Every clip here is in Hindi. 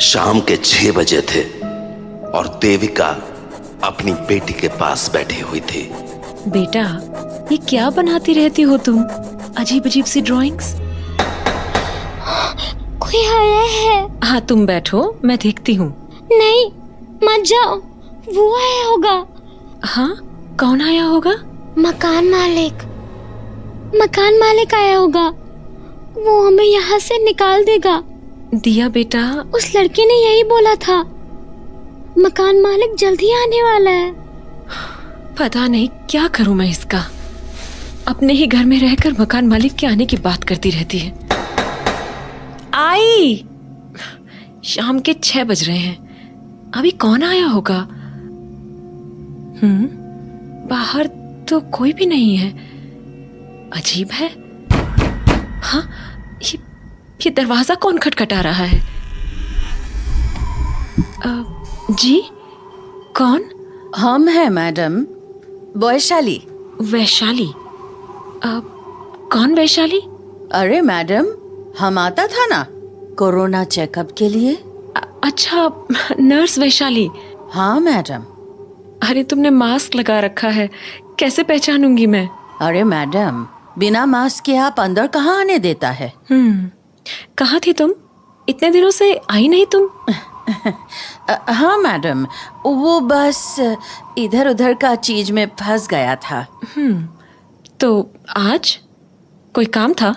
शाम के 6 बजे थे और देविका अपनी बेटी के पास बैठी हुई थी। बेटा, ये क्या बनाती रहती हो तुम? अजीब अजीब सी ड्राइंग्स। कोई आया है। हाँ, तुम बैठो, मैं देखती हूँ। नहीं, मत जाओ, वो आया होगा। हाँ, कौन आया होगा? मकान मालिक आया होगा। वो हमें यहाँ से निकाल देगा। दिया बेटा, उस लड़के ने यही बोला था। मकान मालिक जल्दी आने वाला है। पता नहीं क्या करूं मैं इसका। अपने ही घर में रहकर मकान मालिक के आने की बात करती रहती है। आई, शाम के 6 बज रहे हैं, अभी कौन आया होगा? बाहर तो कोई भी नहीं है। अजीब है। हाँ, ये दरवाजा कौन खटखटा रहा है? जी, कौन? हम हैं मैडम, वैशाली। वैशाली? कौन वैशाली? अरे मैडम, हम आता था ना कोरोना चेकअप के लिए। अच्छा, नर्स वैशाली। हाँ मैडम। अरे, तुमने मास्क लगा रखा है, कैसे पहचानूंगी मैं? अरे मैडम, बिना मास्क के आप अंदर कहाँ आने देता है? कहाँ थी तुम? इतने दिनों से आई नहीं तुम? हाँ मैडम, वो बस इधर उधर का चीज में फंस गया था। तो आज कोई काम था?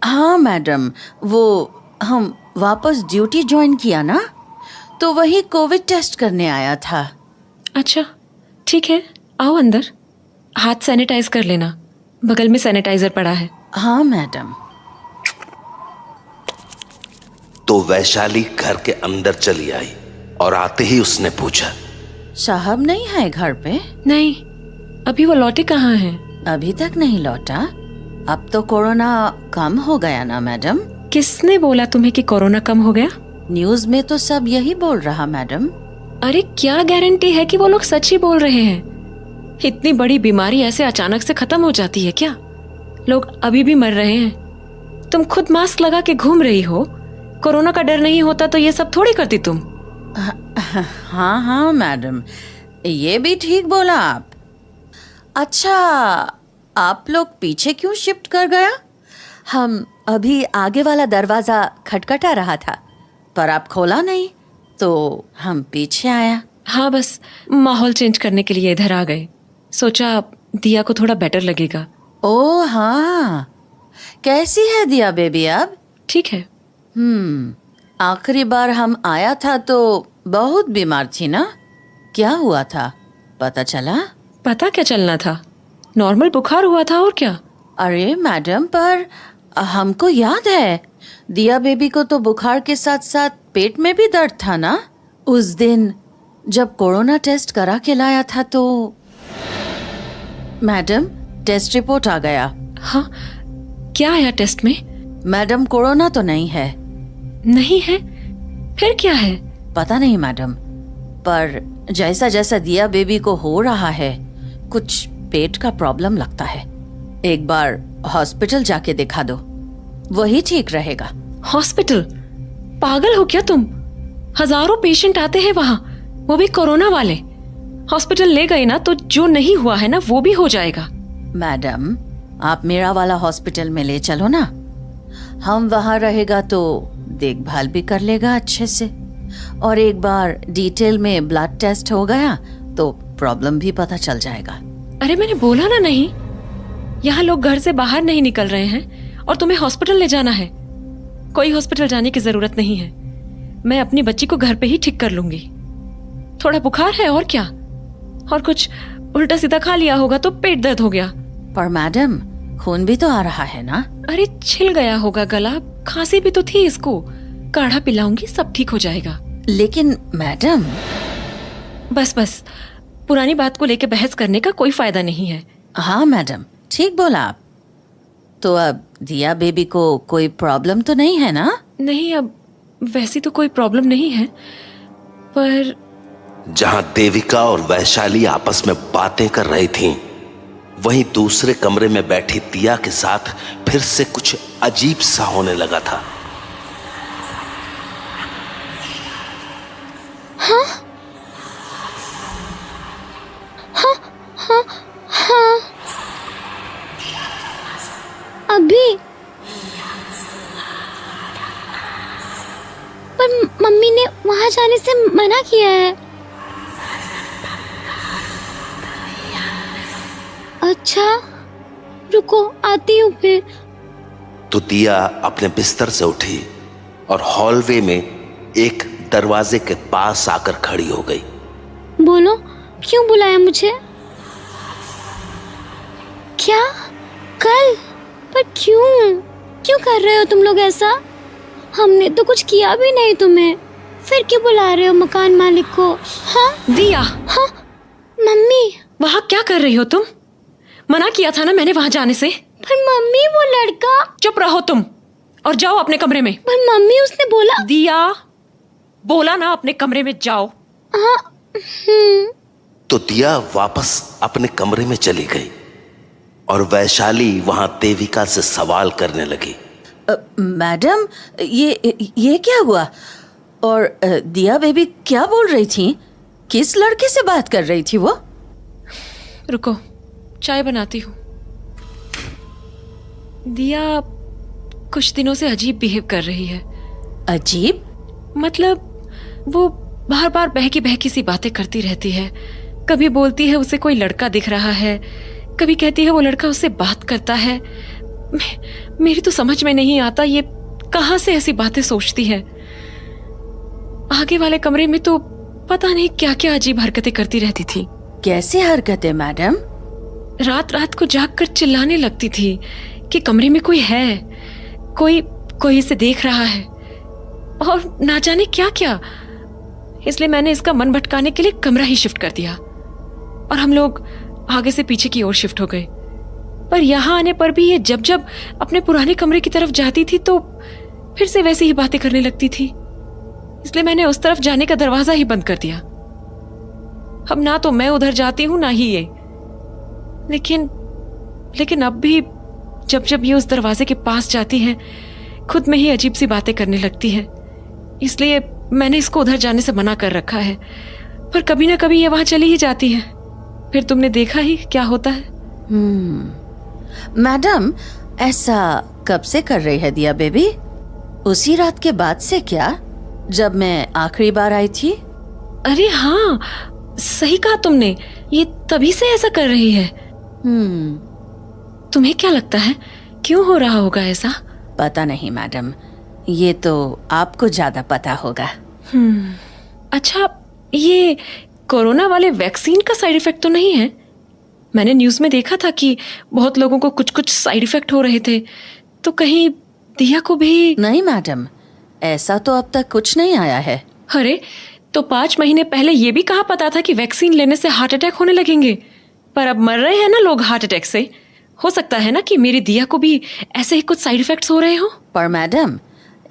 हाँ मैडम, वो हम वापस ड्यूटी ज्वाइन किया ना, तो वही कोविड टेस्ट करने आया था। अच्छा, ठीक है, आओ अंदर। हाथ सैनिटाइज कर लेना, बगल में सैनिटाइजर पड़ा है। हाँ मैडम। तो वैशाली घर के अंदर चली आई और आते ही उसने पूछा, साहब नहीं है घर पे? नहीं, अभी वो लौटे कहाँ हैं? अभी तक नहीं लौटा। अब तो कोरोना कम हो गया ना मैडम? किसने बोला तुम्हें कि कोरोना कम हो गया? न्यूज में तो सब यही बोल रहा मैडम। अरे, क्या गारंटी है कि वो लोग सच ही बोल रहे हैं? इतनी बड़ी बीमारी ऐसे अचानक से खत्म हो जाती है क्या? लोग अभी भी मर रहे हैं। तुम खुद मास्क लगा के घूम रही हो। कोरोना का डर नहीं होता तो ये सब थोड़ी करती तुम। हाँ हाँ मैडम, ये भी ठीक बोला आप। अच्छा, आप लोग पीछे क्यों शिफ्ट कर गया? हम अभी आगे वाला दरवाजा खटखटा रहा था, पर आप खोला नहीं, तो हम पीछे आया। हाँ, बस माहौल चेंज करने के लिए इधर आ गए। सोचा दिया को थोड़ा बेटर लगेगा। ओ हाँ, कैसी है दिया बेबी अब? ठीक है। आखिरी बार हम आया था तो बहुत बीमार थी ना? क्या हुआ था, पता चला? पता क्या चलना था, नॉर्मल बुखार हुआ था और क्या। अरे मैडम, पर हमको याद है दिया बेबी को तो बुखार के साथ साथ पेट में भी दर्द था ना? उस दिन जब कोरोना टेस्ट करा के लाया था तो मैडम, टेस्ट रिपोर्ट आ गया। हाँ, क्या आया टेस्ट में? मैडम, कोरोना तो नहीं है। नहीं है? फिर क्या है? पता नहीं मैडम, पर जैसा जैसा दिया बेबी को हो रहा है, कुछ पेट का प्रॉब्लम लगता है। एक बार हॉस्पिटल जाके दिखा दो, वही ठीक रहेगा। हॉस्पिटल? पागल हो क्या तुम? हजारों पेशेंट आते हैं वहां, वो भी कोरोना वाले। हॉस्पिटल ले गए ना तो जो नहीं हुआ है ना वो भी हो जाएगा। मैडम, आप मेरा वाला हॉस्पिटल में ले चलो ना, हम वहां रहेगा तो देखभाल भी कर लेगा अच्छे से, और एक बार डिटेल में ब्लड टेस्ट हो गया तो प्रॉब्लम भी पता चल जाएगा। अरे, मैंने बोला ना नहीं, यहाँ लोग घर से बाहर नहीं निकल रहे हैं और तुम्हें हॉस्पिटल ले जाना है। कोई हॉस्पिटल जाने की जरूरत नहीं है, मैं अपनी बच्ची को घर पे ही ठीक कर लूंगी। थोड़ा बुखार है और क्या, और कुछ उल्टा सीधा खा लिया होगा तो पेट दर्द हो गया। पर मैडम, खून भी तो आ रहा है ना? अरे, छिल गया होगा गला, खांसी भी तो थी इसको, काढ़ा पिलाऊंगी, सब ठीक हो जाएगा। लेकिन मैडम। बस बस, पुरानी बात को लेके बहस करने का कोई फायदा नहीं है। हाँ मैडम, ठीक बोला आप। तो अब दिया बेबी को कोई प्रॉब्लम तो नहीं है ना? नहीं, अब वैसी तो कोई प्रॉब्लम नहीं है, पर जहां देविका और वैशाली आपस में बातें कर रही थीं, वहीं दूसरे कमरे में बैठी दिया के साथ फिर से कुछ अजीब सा होने लगा था। पर मम्मी ने वहाँ जाने से मना किया है। अच्छा, रुको आती हूँ फिर। तो दिया अपने बिस्तर से उठी और हॉलवे में एक दरवाजे के पास आकर खड़ी हो गई। बोलो, क्यों बुलाया मुझे? क्या? कल? पर क्यों? क्यों कर रहे हो तुम लोग ऐसा? हमने तो कुछ किया भी नहीं तुम्हें, फिर क्यों बुला रहे हो मकान मालिक को? हाँ दिया, हाँ मम्मी। वहाँ क्या कर रही हो तुम? मना किया था ना मैंने वहाँ जाने से। पर मम्मी वो लड़का। चुप रहो तुम और जाओ अपने कमरे में। पर मम्मी उसने बोला। दिया, बोला ना अपने कमरे में जाओ। हाँ। तो दिया वापस अपने कमरे में चली गई और वैशाली वहां देविका से सवाल करने लगी। मैडम, ये क्या हुआ? और दिया बेबी क्या बोल रही थी? किस लड़के से बात कर रही थी वो? रुको, चाय बनाती हूँ। दिया कुछ दिनों से अजीब बिहेव कर रही है। अजीब? मतलब वो बार बार बहकी बहकी सी बातें करती रहती है। कभी बोलती है उसे कोई लड़का दिख रहा है, कभी कहती है वो लड़का उससे बात करता है। मेरी तो समझ में नहीं आता ये कहाँ से ऐसी बातें सोचती है। आगे वाले कमरे में तो पता नहीं क्या क्या अजीब हरकतें करती रहती थी। कैसे हरकतें मैडम? रात रात को जागकर चिल्लाने लगती थी कि कमरे में कोई है, कोई इसे देख रहा है, और ना जाने क्या क्या। इसलिए मैंने इसका मन भटकाने के लिए कमरा ही शिफ्ट कर दिया और हम लोग आगे से पीछे की ओर शिफ्ट हो गए। पर यहाँ आने पर भी ये जब जब अपने पुराने कमरे की तरफ जाती थी तो फिर से वैसी ही बातें करने लगती थी। इसलिए मैंने उस तरफ जाने का दरवाजा ही बंद कर दिया। अब ना तो मैं उधर जाती हूँ ना ही ये। लेकिन अब भी जब जब ये उस दरवाजे के पास जाती है खुद में ही अजीब सी बातें करने लगती है। इसलिए मैंने इसको उधर जाने से मना कर रखा है, पर कभी ना कभी ये वहां चली ही जाती है। फिर तुमने देखा ही क्या होता है। मैडम, ऐसा कब से कर रही है दिया बेबी? उसी रात के बाद से क्या, जब मैं आखिरी बार आई थी? अरे हाँ, सही कहा तुमने, ये तभी से ऐसा कर रही है। तुम्हें क्या लगता है क्यों हो रहा होगा ऐसा? पता नहीं मैडम, ये तो आपको ज्यादा पता होगा। अच्छा, ये कोरोना वाले वैक्सीन का साइड इफेक्ट तो नहीं है? मैंने न्यूज़ में देखा था कि बहुत लोगों को कुछ कुछ साइड इफेक्ट हो रहे थे, तो कहीं दिया को भी? नहीं मैडम, ऐसा तो अब तक कुछ नहीं आया है। अरे, तो 5 महीने पहले ये भी कहा पता था कि वैक्सीन लेने से हार्ट अटैक होने लगेंगे, पर अब मर रहे हैं ना लोग हार्ट अटैक से। हो सकता है ना कि मेरी दिया को भी ऐसे ही कुछ साइड इफेक्ट्स हो रहे हो। पर मैडम,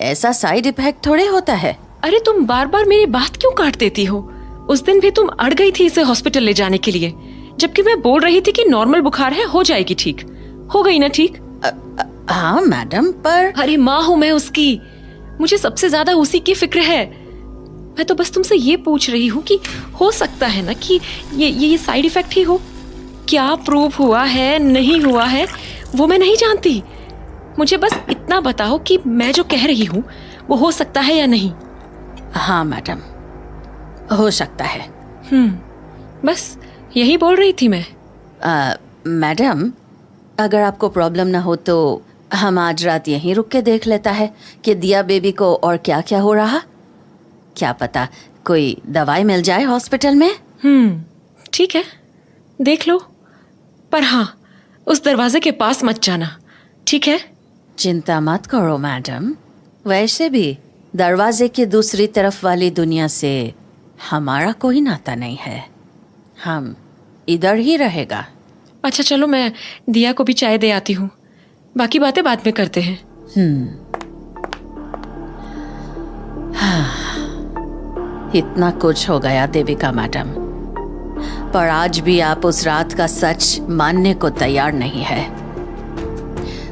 ऐसा साइड इफेक्ट थोड़े होता है। अरे तुम बार बार मेरी बात क्यों काट देती हो? उस दिन भी तुम अड़ गई थी इसे हॉस्पिटल ले जाने के लिए, जबकि मैं बोल रही थी कि नॉर्मल बुखार है, हो जाएगी ठीक। हो गई ना ठीक? हाँ मैडम, पर अरे माँ हूँ मैं उसकी, मुझे सबसे ज्यादा उसी की फिक्र है। मैं तो बस तुमसे ये पूछ रही हूँ कि हो सकता है ना कि ये साइड इफेक्ट ही हो। क्या प्रूफ हुआ है नहीं हुआ है वो मैं नहीं जानती। मुझे बस इतना बताओ कि मैं जो कह रही हूँ वो हो सकता है या नहीं। हाँ मैडम, हो सकता है। बस यही बोल रही थी मैं। मैडम, अगर आपको प्रॉब्लम ना हो तो हम आज रात यहीं रुक के देख लेता है कि दिया बेबी को और क्या क्या हो रहा। क्या पता कोई दवाई मिल जाए हॉस्पिटल में। ठीक है, देख लो, पर हाँ उस दरवाजे के पास मत जाना, ठीक है? चिंता मत करो मैडम, वैसे भी दरवाजे की दूसरी तरफ वाली दुनिया से हमारा कोई नाता नहीं है, हम इधर ही रहेगा। अच्छा चलो, मैं दिया को भी चाय दे आती हूँ, बाकी बातें बाद में करते हैं। इतना कुछ हो गया देविका मैडम, पर आज भी आप उस रात का सच मानने को तैयार नहीं है।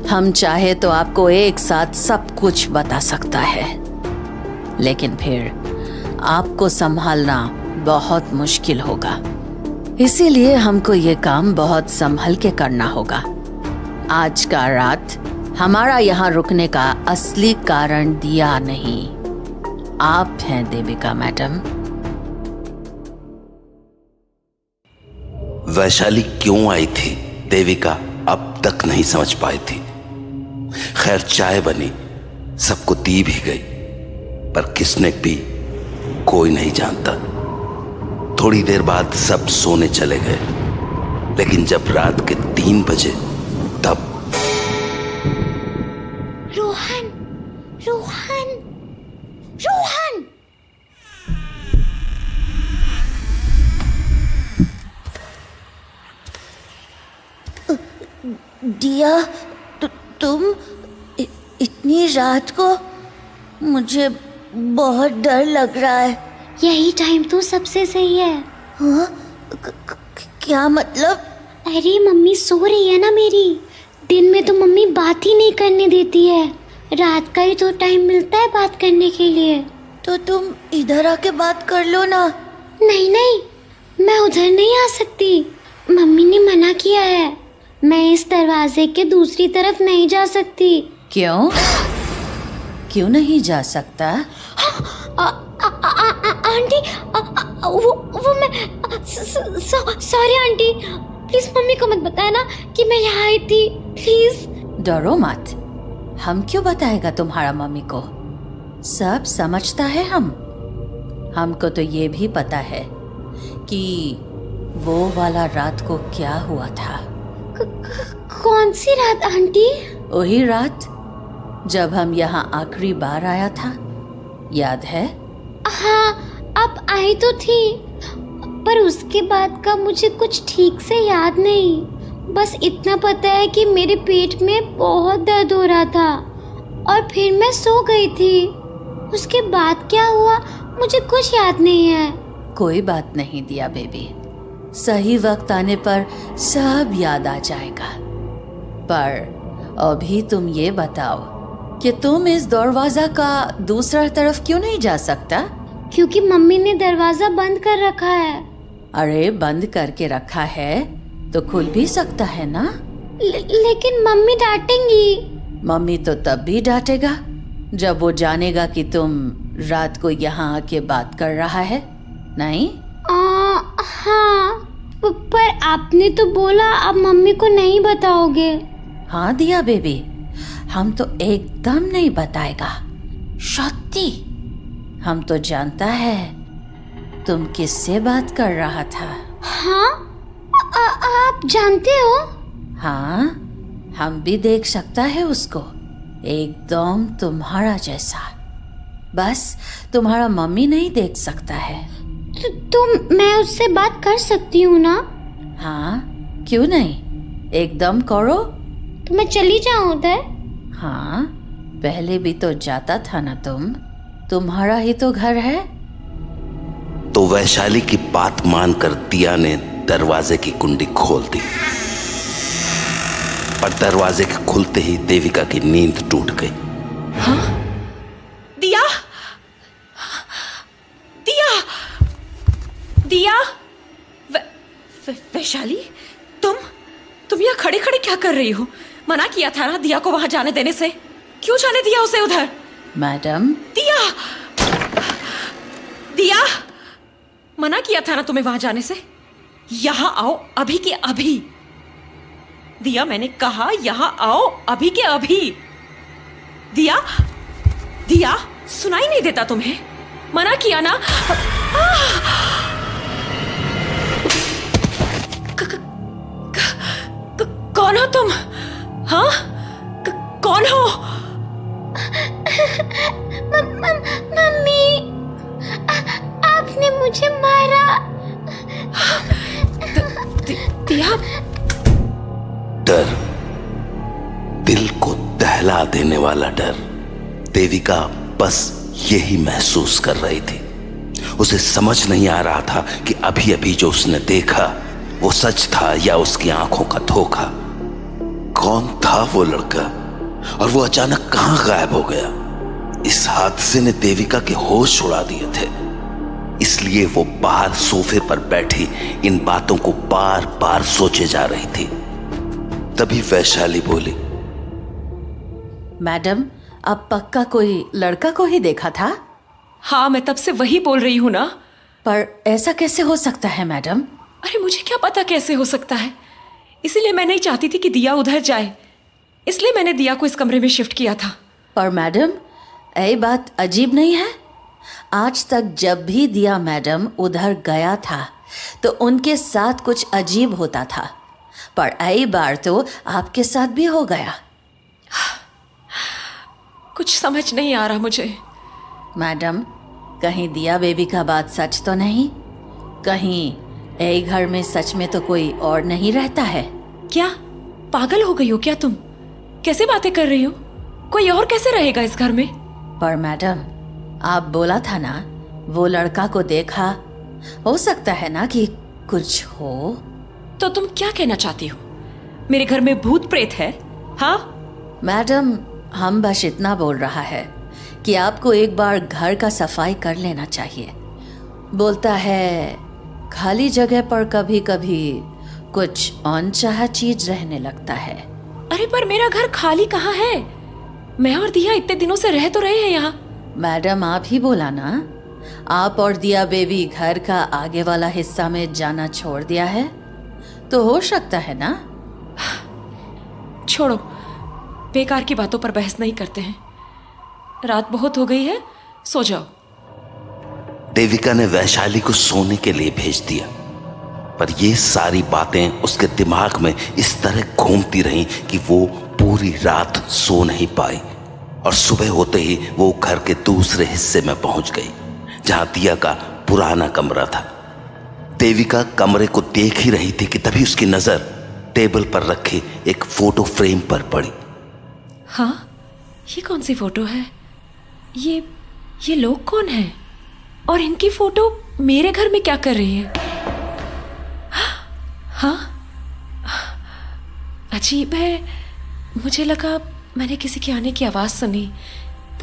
हम चाहे तो आपको एक साथ सब कुछ बता सकता है, लेकिन फिर आपको संभालना बहुत मुश्किल होगा। इसीलिए हमको ये काम बहुत संभल के करना होगा। आज का रात हमारा यहाँ रुकने का असली कारण दिया नहीं, आप हैं देविका मैडम। वैशाली क्यों आई थी देविका अब तक नहीं समझ पाई थी। खैर चाय बनी, सबको दी भी गई, पर किसने पी कोई नहीं जानता। थोड़ी देर बाद सब सोने चले गए, लेकिन जब रात के 3 बजे तब रोहन, रोहन, रोहन! दिया, तुम इतनी रात को? मुझे बहुत डर लग रहा है। यही टाइम तो सबसे सही है। हाँ? क्या मतलब? अरे मम्मी सो रही है ना मेरी। दिन में तो मम्मी बात ही नहीं करने देती है, रात का ही तो टाइम मिलता है बात करने के लिए। तो तुम इधर आके बात कर लो ना। नहीं नहीं, मैं उधर नहीं आ सकती, मम्मी ने मना किया है। मैं इस दरवाजे के दूसरी तरफ नहीं जा सकती। क्यों? क्यों नहीं जा सकता? आंटी, वो मैं सॉरी आंटी, प्लीज मम्मी को मत बताया ना कि मैं यहाँ आई थी, प्लीज। डरो मत, हम क्यों बताएगा तुम्हारा मम्मी को? सब समझता है हम। हमको तो ये भी पता है कि वो वाला रात को क्या हुआ था। कौन सी रात आंटी? वही रात जब हम यहाँ आखिरी बार आया था, याद है? हाँ, आप आई तो थी, पर उसके बाद का मुझे कुछ ठीक से याद नहीं। बस इतना पता है कि मेरे पेट में बहुत दर्द हो रहा था और फिर मैं सो गई थी। उसके बाद क्या हुआ मुझे कुछ याद नहीं है। कोई बात नहीं दिया बेबी, सही वक्त आने पर सब याद आ जाएगा। पर अभी तुम ये बताओ कि तुम इस दरवाजा का दूसरा तरफ क्यों नहीं जा सकता? क्योंकि मम्मी ने दरवाजा बंद कर रखा है। अरे बंद करके रखा है तो खुल भी सकता है ना। लेकिन मम्मी डांटेंगी। मम्मी तो तब भी डांटेगा जब वो जानेगा कि तुम रात को यहाँ आके बात कर रहा है, नहीं? हाँ, पर आपने तो बोला आप मम्मी को नहीं बताओगे। हाँ दिया बेबी, हम तो एकदम नहीं बताएगा। सत्ती, हम तो जानता है तुम किससे बात कर रहा था। हाँ, आप जानते हो? हाँ, हम भी देख सकता है उसको, एकदम तुम्हारा जैसा। बस तुम्हारा मम्मी नहीं देख सकता है। तो मैं उससे बात कर सकती हूँ ना? हाँ, क्यों नहीं, एकदम करो। तो मैं चली जाऊँ उधर? हाँ, पहले भी तो जाता था ना तुम, तुम्हारा ही तो घर है। तो वैशाली की बात मानकर दिया ने दरवाजे की कुंडी खोल दी, पर दरवाजे के खुलते ही देविका की नींद टूट गई। हाँ? दिया, दिया, दिया, वैशाली, तुम यहाँ खड़े खड़े क्या कर रही हो? मना किया था ना दिया को वहां जाने देने से, क्यों जाने दिया उसे उधर? मैडम, दिया, दिया, मना किया था ना तुम्हें वहां जाने से। यहाँ आओ अभी के अभी। दिया, मैंने कहा यहाँ आओ अभी के अभी। दिया, दिया, सुनाई नहीं देता तुम्हें? मना किया ना। कौन हो तुम? हाँ, कौन हो? मम्मी, आपने मुझे मारा। दिया, डर, दिल को दहला देने वाला डर। देविका बस यही महसूस कर रही थी। उसे समझ नहीं आ रहा था कि अभी अभी जो उसने देखा वो सच था या उसकी आंखों का धोखा। कौन था वो लड़का और वो अचानक कहां गायब हो गया? इस हादसे ने देविका के होश उड़ा दिए थे, इसलिए वो बाहर सोफे पर बैठी इन बातों को बार बार सोचे जा रही थी। तभी वैशाली बोली, मैडम, अब पक्का कोई लड़का को ही देखा था? हाँ, मैं तब से वही बोल रही हूँ ना। पर ऐसा कैसे हो सकता है मैडम? अरे मुझे क्या पता कैसे हो सकता है, इसीलिए मैं नहीं चाहती थी कि दिया उधर जाए, इसलिए मैंने दिया को इस कमरे में शिफ्ट किया था। पर मैडम, ये बात अजीब नहीं है? आज तक जब भी दिया मैडम उधर गया था तो उनके साथ कुछ अजीब होता था, पर यही बार तो आपके साथ भी हो गया। कुछ समझ नहीं आ रहा मुझे। मैडम, कहीं दिया बेबी का बात सच तो नहीं? कहीं यही घर में सच में तो कोई और नहीं रहता है? क्या पागल हो गई हो क्या तुम? कैसे बातें कर रही हो? कोई और कैसे रहेगा इस घर में? पर मैडम, आप बोला था ना वो लड़का को देखा, हो सकता है ना कि कुछ हो। तो तुम क्या कहना चाहती हो? मेरे घर में भूत प्रेत है? हाँ मैडम, हम बस इतना बोल रहा है कि आपको एक बार घर का सफाई कर लेना चाहिए। बोलता है खाली जगह पर कभी कभी कुछ अनचाहा चीज रहने लगता है। अरे पर मेरा घर खाली कहाँ है? मैं और दिया इतने दिनों से रह तो रहे हैं यहाँ। मैडम, आप ही बोला ना आप और दिया बेबी घर का आगे वाला हिस्सा में जाना छोड़ दिया है, तो हो सकता है ना। छोड़ो, बेकार की बातों पर बहस नहीं करते हैं। रात बहुत हो गई है, सो जाओ। देविका ने वैशाली को सोने के लिए भेज दिया, पर ये सारी बातें उसके दिमाग में इस तरह घूमती रहीं कि वो पूरी रात सो नहीं पाई। और सुबह होते ही वो घर के दूसरे हिस्से में पहुंच गई, जहां दिया का पुराना कमरा था। देविका कमरे को देख ही रही थी कि तभी उसकी नजर टेबल पर रखे एक फोटो फ्रेम पर पड़ी। हाँ, ये कौन सी फोटो है? ये लोग कौन हैं? और इनकी फोटो मेरे घर में क्या कर रही है? हाँ, अजीब है। मुझे लगा मैंने किसी के आने की आवाज सुनी,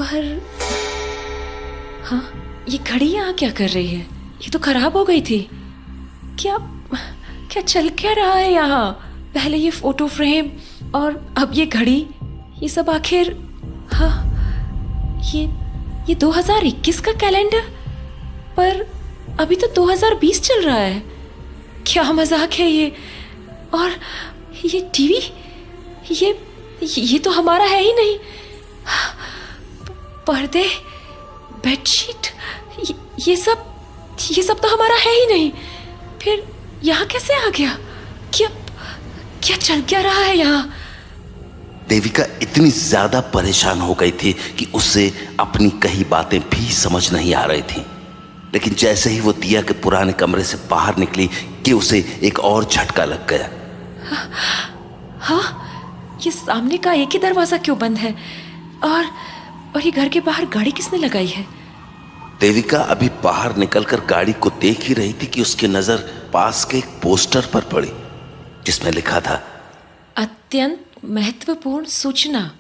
पर हाँ, ये घड़ी यहाँ क्या कर रही है? ये तो खराब हो गई थी। क्या क्या चल क्या रहा है यहाँ? पहले ये फोटो फ्रेम और अब ये घड़ी, ये सब आखिर? हाँ, ये 2021 का कैलेंडर, पर अभी तो 2020 चल रहा है। क्या मजाक है ये? और ये टीवी, ये तो हमारा है ही नहीं। पर्दे, बेडशीट, ये सब तो हमारा है ही नहीं। फिर यहाँ कैसे आ गया? क्या चल क्या रहा है यहाँ? देविका इतनी ज्यादा परेशान हो गई थी कि उसे अपनी कही बातें भी समझ नहीं आ रही थी। लेकिन जैसे ही वो दिया के पुराने कमरे से बाहर निकली कि उसे एक और झटका लग गया। हाँ, ये सामने का एक ही दरवाजा क्यों बंद है? और ये घर के बाहर गाड़ी किसने लगाई है? देविका अभी बाहर निकलकर गाड़ी को देख ही रही थी कि उसकी नजर पास के एक पोस्टर पर पड़ी, जिसमें लिखा था, अत्यंत महत्वपूर्ण सूचना,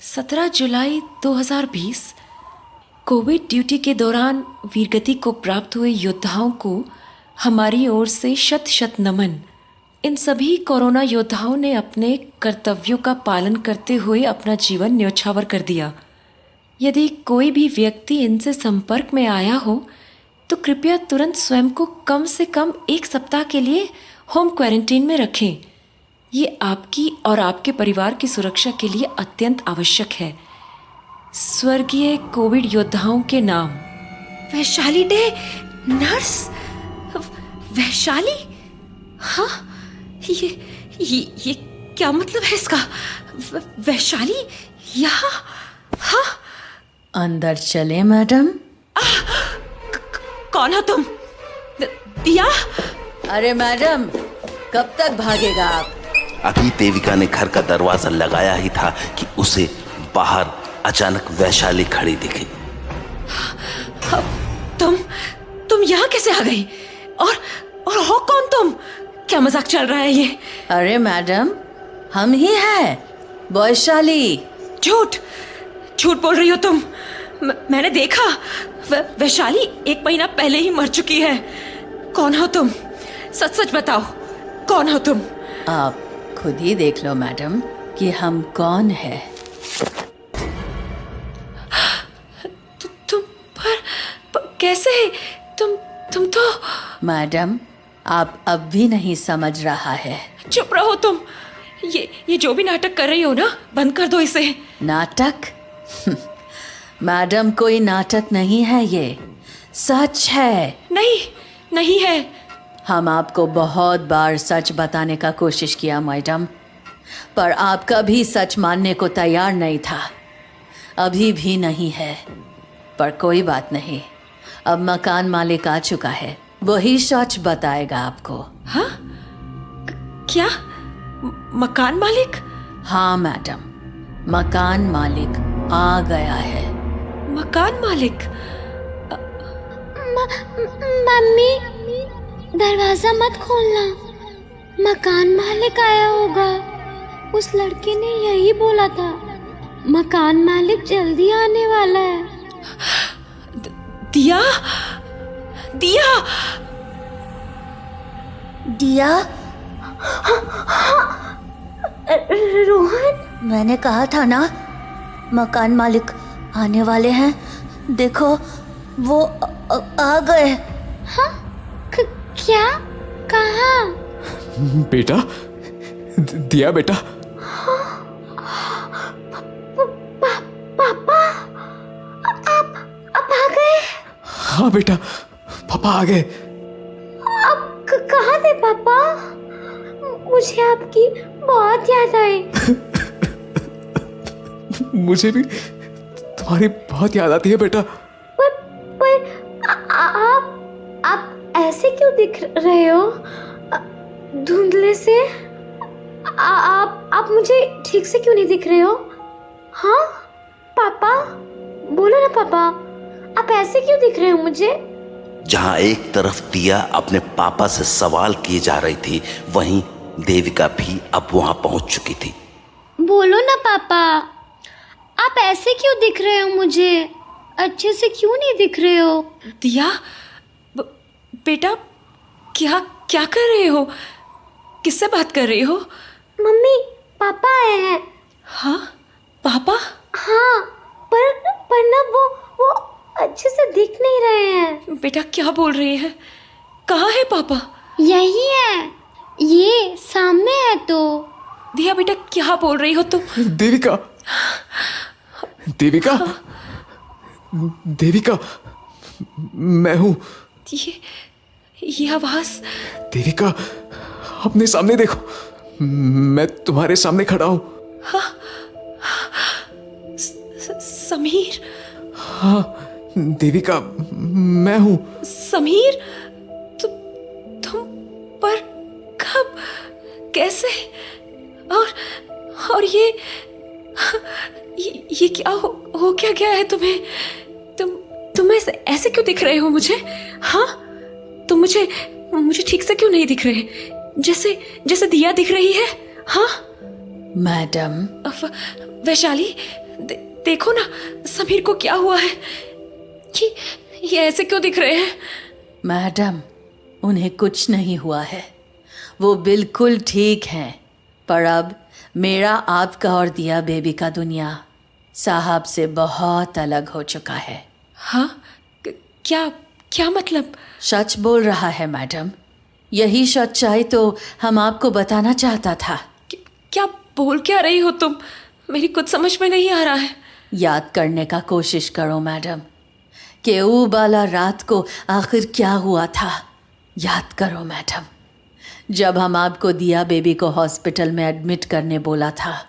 17 जुलाई 2020, कोविड ड्यूटी के दौरान वीरगति को प्राप्त हुए योद्धाओं को हमारी ओर से शत शत नमन। इन सभी कोरोना योद्धाओं ने अपने कर्तव्यों का पालन करते हुए अपना जीवन न्यौछावर कर दिया। यदि कोई भी व्यक्ति इनसे संपर्क में आया हो तो कृपया तुरंत स्वयं को कम से कम 1 सप्ताह के लिए होम क्वारंटीन में रखें। ये आपकी और आपके परिवार की सुरक्षा के लिए अत्यंत आवश्यक है। स्वर्गीय कोविड योद्धाओं के नाम। Vaishali day nurse, Vaishali? हाँ, ये क्या मतलब है इसका? वैशाली यहाँ? हाँ, अंदर चले मैडम। कौन हो तुम? दिया? अरे मैडम, कब तक भागेगा आप? अभी देविका ने घर का दरवाजा लगाया ही था कि उसे बाहर अचानक वैशाली खड़ी दिखी। तुम यहाँ कैसे आ गई? और हो कौन तुम? क्या मजाक चल रहा है ये? अरे मैडम, हम ही हैं, वैशाली। झूठ बोल रही हो तुम। मैंने देखा, वैशाली 1 महीना पहले ही मर चुकी है। कौन हो तुम? सच बताओ, कौन हो तुम? आप खुद ही देख लो मैडम कि हम कौन है। तुम पर कैसे? तुम तो मैडम, आप अब भी नहीं समझ रहा है। चुप रहो तुम। ये जो भी नाटक कर रही हो ना, बंद कर दो इसे। नाटक? मैडम, कोई नाटक नहीं है, ये सच है। नहीं है। हम आपको बहुत बार सच बताने का कोशिश किया मैडम, पर आप कभी सच मानने को तैयार नहीं था। अभी भी नहीं है, पर कोई बात नहीं, अब मकान मालिक आ चुका है, वही सच बताएगा आपको। हाँ? क्या? मकान मालिक? हाँ मैडम, मकान मालिक आ गया है। मकान मालिक? मम्मी, दरवाजा मत खोलना, मकान मालिक आया होगा। उस लड़के ने यही बोला था, मकान मालिक जल्दी आने वाला है। दिया? रोहन, मैंने कहा था ना, मकान मालिक आने वाले हैं। देखो, वो आ गए। हाँ? क्या? कहाँ? बेटा, दिया बेटा। पापा, आप आ गए? हाँ बेटा, पापा आ गए। आप कहाँ थे पापा? मुझे आपकी बहुत याद आई। मुझे भी तुम्हारी बहुत याद आती है बेटा। पर आप ऐसे क्यों दिख रहे हो? धुंधले से? आप मुझे ठीक से क्यों नहीं दिख रहे हो? हाँ पापा, बोलो ना पापा, आप ऐसे क्यों दिख रहे हो मुझे? जहां एक तरफ दिया अपने पापा से सवाल किए जा रही थी, वहीं देविका भी अब वहां पहुंच चुकी थी। बोलो ना पापा, आप ऐसे क्यों दिख रहे हो मुझे? अच्छे से क्यों नहीं दिख रहे हो? दिया, बेटा, क्या कर रहे हो? किससे बात कर रही हो? मम्मी, पापा आए हैं। हाँ? पापा? हाँ, पर ना वो अच्छे से दिख नहीं रहे हैं। बेटा, क्या बोल रही है? कहाँ है पापा? यही है, ये सामने है। तो दिया बेटा, क्या बोल रही हो तुम? देविका, देविका, देविका, मैं हूँ। ये आवाज? देविका, अपने सामने देखो, मैं तुम्हारे सामने खड़ा हूँ। समीर? हाँ देविका, मैं हूँ। समीर? तुम पर कब, कैसे? और ये क्या हो क्या गया है तुम्हें? तुम ऐसे क्यों दिख रहे हो मुझे? हाँ, तुम मुझे ठीक से क्यों नहीं दिख रहे? जैसे दिया दिख रही है। हाँ मैडम, वैशाली, देखो ना, समीर को क्या हुआ है? ये ऐसे क्यों दिख रहे हैं? मैडम, उन्हें कुछ नहीं हुआ है, वो बिल्कुल ठीक हैं। पर अब मेरा, आपका और दिया बेबी का दुनिया साहब से बहुत अलग हो चुका है। हाँ? क्या मतलब? सच बोल रहा है मैडम, यही सच्चाई तो हम आपको बताना चाहता था। क्या बोल क्या रही हो तुम? मेरी कुछ समझ में नहीं आ रहा है। याद करने का कोशिश करो मैडम, कि वो वाला रात को आखिर क्या हुआ था। याद करो मैडम, जब हम आपको दिया बेबी को हॉस्पिटल में एडमिट करने बोला था,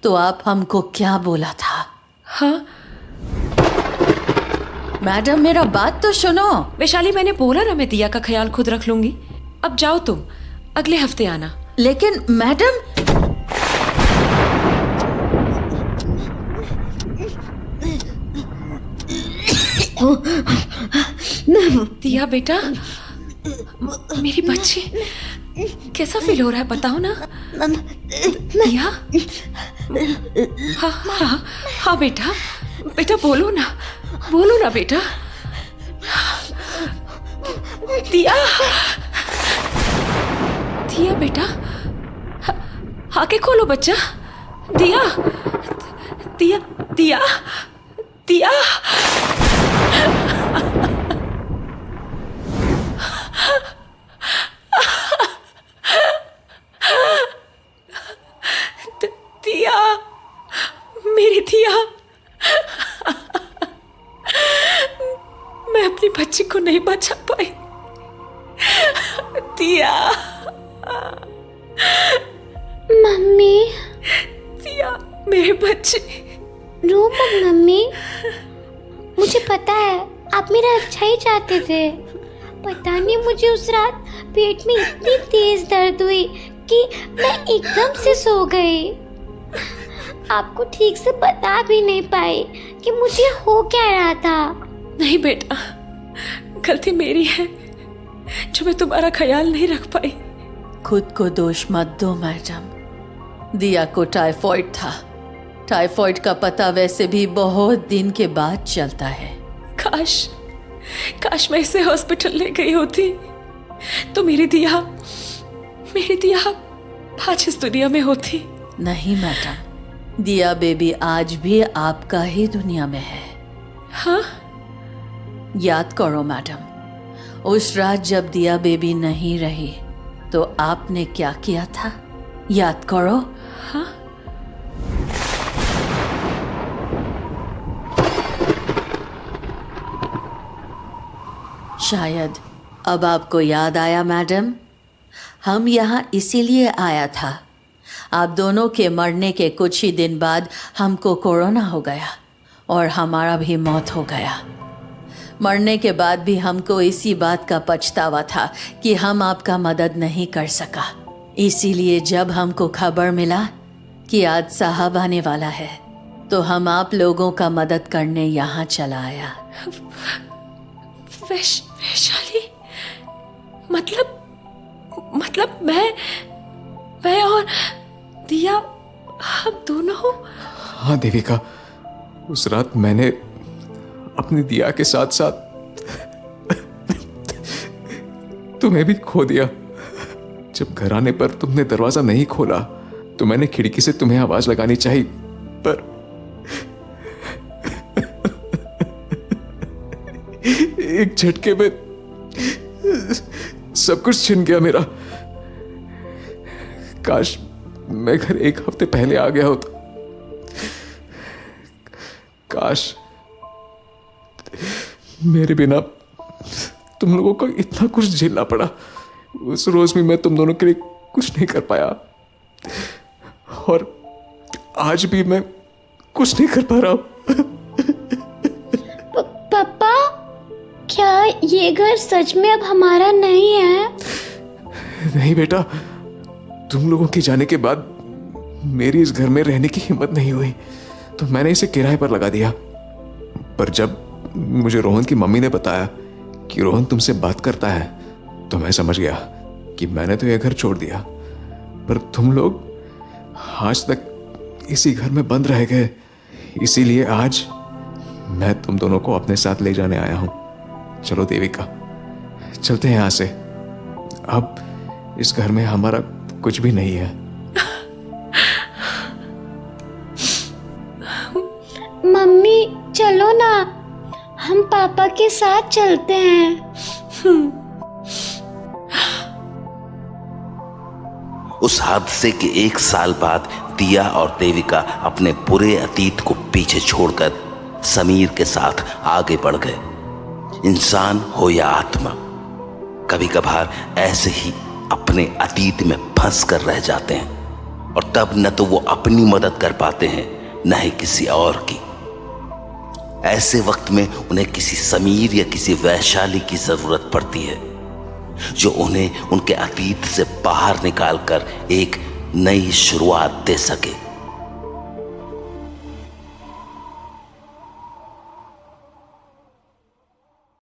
तो आप हमको क्या बोला था? हाँ? मैडम, मेरा बात तो सुनो। वैशाली, मैंने बोला ना, मैं दिया का ख्याल खुद रख लूंगी। अब जाओ तुम, अगले हफ्ते आना। लेकिन मैडम, दिया बेटा, मेरी बच्ची, कैसा फील हो रहा है बताओ ना। दिया? हाँ बेटा, बोलो ना बेटा। दिया बेटा, आंखें खोलो बच्चा। दिया। बच्ची को नहीं बचा पाई। दिया, मम्मी, दिया मेरे बच्चे। रो मत मम्मी, मुझे पता है आप मेरा अच्छा ही चाहते थे। पता नहीं मुझे उस रात पेट में इतनी तेज दर्द हुई कि मैं एकदम से सो गई। आपको ठीक से बता भी नहीं पाई कि मुझे हो क्या रहा था। नहीं बेटा, गलती मेरी है जो मैं तुम्हारा ख्याल नहीं रख पाई। खुद को दोष मत दो मैडम। दिया को टाइफॉइड था। टाइफॉइड का पता वैसे भी बहुत दिन के बाद चलता है। काश मैं इसे हॉस्पिटल ले गई होती तो मेरी दिया आज इस दुनिया में होती। नहीं मैडम, दिया बेबी आज भी आपका ही दुनिया में है। हाँ? याद करो मैडम, उस रात जब दिया बेबी नहीं रही तो आपने क्या किया था? याद करो। हाँ? शायद अब आपको याद आया मैडम। हम यहाँ इसीलिए आया था। आप दोनों के मरने के कुछ ही दिन बाद हमको कोरोना हो गया और हमारा भी मौत हो गया। मरने के बाद भी हमको इसी बात का पछतावा था कि हम आपका मदद नहीं कर सका। इसीलिए जब हमको खबर मिला कि आज साहब आने वाला है तो हम आप लोगों का मदद करने यहाँ चला आया। वैशाली, मतलब मैं और दिया, हम दोनों। हाँ देविका, उस रात मैंने अपनी दिया के साथ साथ तुम्हें भी खो दिया। जब घर आने पर तुमने दरवाजा नहीं खोला तो मैंने खिड़की से तुम्हें आवाज लगानी चाहिए, पर एक झटके में सब कुछ छिन गया मेरा। काश मैं घर एक हफ्ते पहले आ गया होता। काश मेरे बिना तुम लोगों को इतना कुछ झेलना पड़ा। उस रोज भी मैं तुम दोनों के लिए कुछ नहीं कर पाया और आज भी मैं कुछ नहीं कर पा रहा हूं। पापा, क्या ये घर सच में अब हमारा नहीं है? नहीं बेटा, तुम लोगों के जाने के बाद मेरी इस घर में रहने की हिम्मत नहीं हुई तो मैंने इसे किराए पर लगा दिया। पर जब मुझे रोहन की मम्मी ने बताया कि रोहन तुमसे बात करता है तो मैं समझ गया कि मैंने तो यह घर छोड़ दिया। पर तुम लोग आज तक इसी घर में बंद रह गए, इसीलिए आज मैं तुम दोनों को अपने साथ ले जाने आया हूं। चलो देविका, चलते हैं यहां से। अब इस घर में हमारा कुछ भी नहीं है। मम्मी चलो ना, हम पापा के साथ चलते हैं। उस हादसे के 1 साल बाद दिया और देविका अपने बुरे अतीत को पीछे छोड़कर समीर के साथ आगे बढ़ गए। इंसान हो या आत्मा, कभी कभार ऐसे ही अपने अतीत में फंस कर रह जाते हैं और तब न तो वो अपनी मदद कर पाते हैं न ही किसी और की। ऐसे वक्त में उन्हें किसी समीर या किसी वैशाली की जरूरत पड़ती है जो उन्हें उनके अतीत से बाहर निकालकर एक नई शुरुआत दे सके।